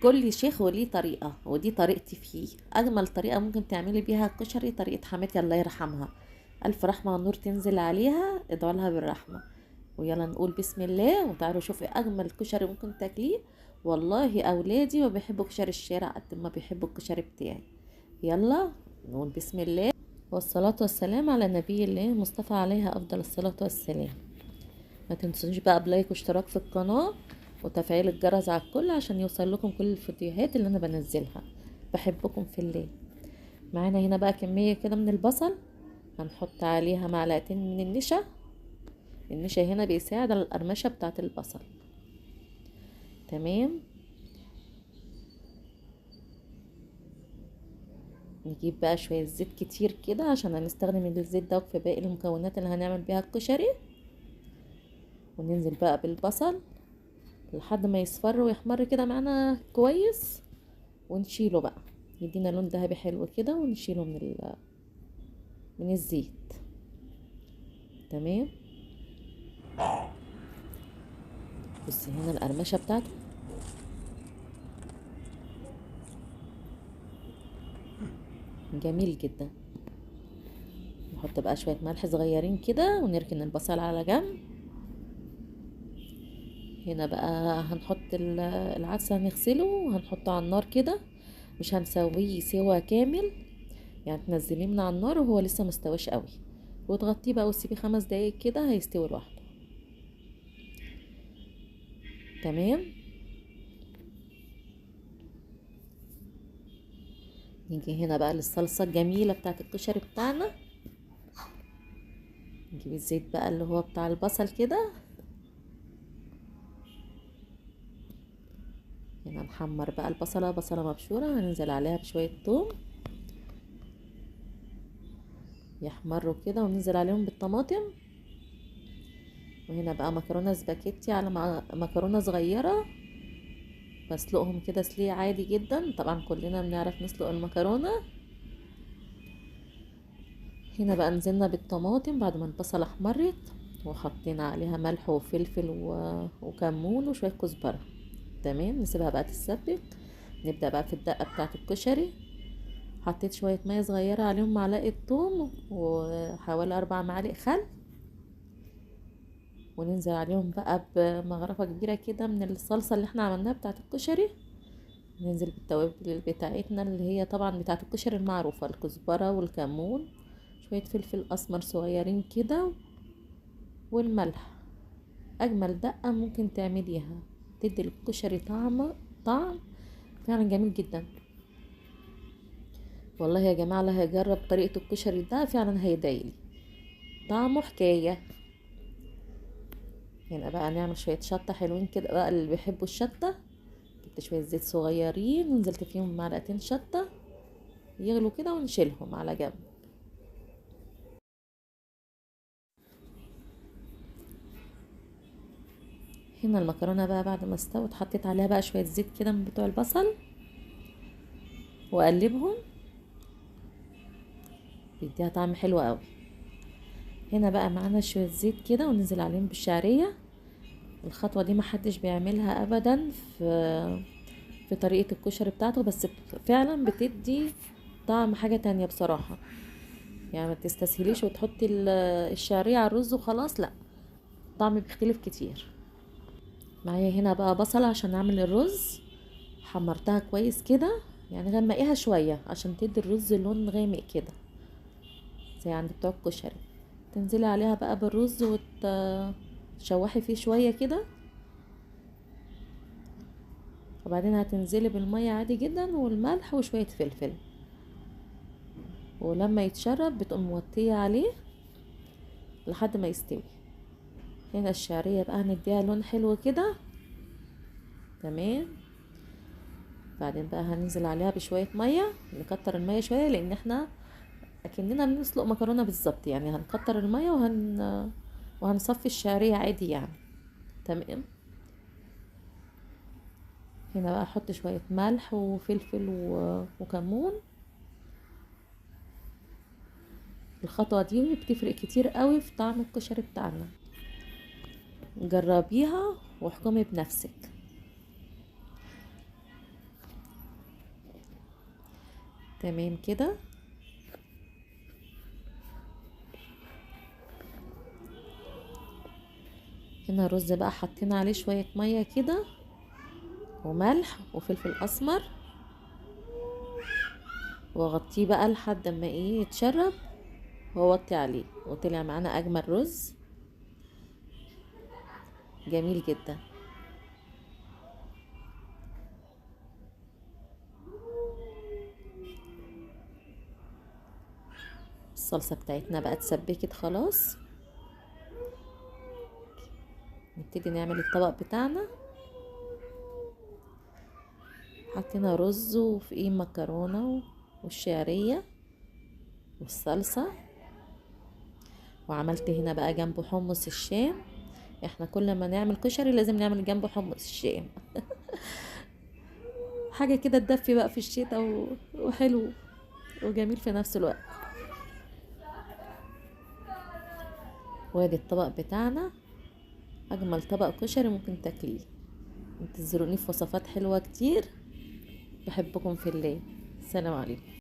كل شيخ وليه طريقة، ودي طريقتي فيه. أجمل طريقة ممكن تعملي بيها الكشري طريقة حماتي الله يرحمها، ألف رحمة والنور تنزل عليها، ادعوا لها بالرحمة. ويلا نقول بسم الله وتعالوا شوفوا أجمل كشري ممكن تاكليه. والله أولادي ما بيحبوا كشري الشارع قد ما بيحبوا الكشري بتاعي. يلا نقول بسم الله والصلاة والسلام على نبي الله مصطفى عليها أفضل الصلاة والسلام. ما تنسونيش بقى بلايك واشتراك في القناة وتفعيل الجرس على الكل عشان يوصل لكم كل الفيديوهات اللي انا بنزلها. بحبكم في الله. معانا هنا بقى كمية كده من البصل، هنحط عليها معلقتين من النشا. النشا هنا بيساعد على القرمشة بتاعة البصل. تمام. نجيب بقى شوية زيت كتير كده عشان هنستخدم الزيت ده في باقي المكونات اللي هنعمل بيها الكشري. وننزل بقى بالبصل لحد ما يصفر ويحمر كده معانا كويس، ونشيله بقى يدينا لون ذهبي حلو كده، ونشيله من الزيت. تمام. بصي هنا القرمشه بتاعته جميل جدا. نحط بقى شويه ملح صغيرين كده ونركن البصل على جنب. هنا بقى هنحط العدس، هنغسله وهنحطه على النار كده، مش هنسويه سوا كامل، يعني تنزليه من على النار وهو لسه مستويش قوي، وتغطيه بقى وتسيبيه 5 دقايق كده هيستوي لوحده. تمام. نيجي هنا بقى للصلصه الجميله بتاعت الكشري بتاعنا. نجيب الزيت بقى اللي هو بتاع البصل كده. هنا نحمر بقى بصلة مبشورة، هننزل عليها بشوية توم يحمروا كده، وننزل عليهم بالطماطم. وهنا بقى مكرونة سباكيتي على مكرونة صغيرة، بسلقهم كده سليق عادي جدا، طبعا كلنا بنعرف نسلق المكرونة. هنا بقى نزلنا بالطماطم بعد ما البصلة احمرت، وحطينا عليها ملح وفلفل وكمون وشوية كزبرة. تمام. نسيبها بقى تتسبك. نبدأ بقى في الدقة بتاعة الكشري. حطيت شوية مية صغيرة عليهم معلقة توم وحوالي 4 معالق خل، وننزل عليهم بقى بمغرفة كبيرة كده من الصلصة اللي احنا عملناها بتاعة الكشري. ننزل بالتوابل بتاعتنا اللي هي طبعا بتاعة الكشري المعروفة، الكزبرة والكمون، شوية فلفل أسمر صغيرين كده، والملح. أجمل دقة ممكن تعمليها، تدي الكشري طعم فعلا جميل جدا. والله يا جماعة اللي هيجرب طريقة الكشري ده فعلا هيدعيلي، طعمه حكاية. هنا بقى نعمل شوية شطة حلوين كده بقى اللي بيحبوا الشطة. جبت شوية زيت صغيرين ونزلت فيهم معلقتين شطة يغلوا كده ونشيلهم على جنب. هنا المكرونة بقى بعد ما استوت حطيت عليها بقى شوية زيت كده من بتوع البصل واقلبهم، بيديها طعم حلو قوي. هنا بقى معانا شوية زيت كده وننزل عليهم بالشعرية. الخطوة دي محدش بيعملها ابدا في طريقة الكشري بتاعته، بس فعلا بتدي طعم حاجة تانية بصراحة. يعني ما تستسهليش وتحطي الشعرية على الرز وخلاص، لا، طعم بيختلف كتير. معايا هنا بقى بصلة عشان اعمل الرز، حمرتها كويس كده، يعني غمقيها شوية عشان تدي الرز لون غامق كده زي عند بتوع الكشري. تنزلي عليها بقى بالرز وتشوحي فيه شوية كده، وبعدين هتنزلي بالمية عادي جدا والملح وشوية فلفل، ولما يتشرب بتقوم موطية عليه لحد ما يستوي. هنا الشعرية بقى هنديها لون حلو كده. تمام. بعدين بقى هننزل عليها بشوية مية، نكتر المية شوية لان احنا اكننا بنسلق مكرونة بالظبط، يعني هنكتر المية وهنصفي الشعرية عادي يعني. تمام. هنا بقى احط شوية ملح وفلفل وكمون. الخطوة دي بتفرق كتير قوي في طعم الكشري بتاعنا، جربيها واحكمي بنفسك. تمام كده. هنا الرز بقى حطينا عليه شوية مية كده وملح وفلفل اسمر، واغطيه بقى لحد ما يتشرب، واوطي عليه، وطلع معانا اجمل رز جميل جدا. الصلصة بتاعتنا بقى اتسبكت خلاص، نبتدي نعمل الطبق بتاعنا. حطينا رز وفوقيه مكرونة والشعرية والصلصة، وعملت هنا بقى جنبه حمص الشام. احنا كل ما نعمل كشري لازم نعمل جنبه حمص الشام. حاجة كده تدفي بقى في الشتاء وحلو وجميل في نفس الوقت. وادي الطبق بتاعنا، اجمل طبق كشري ممكن تاكليه. انتظروني في وصفات حلوة كتير. بحبكم في الله. السلام عليكم.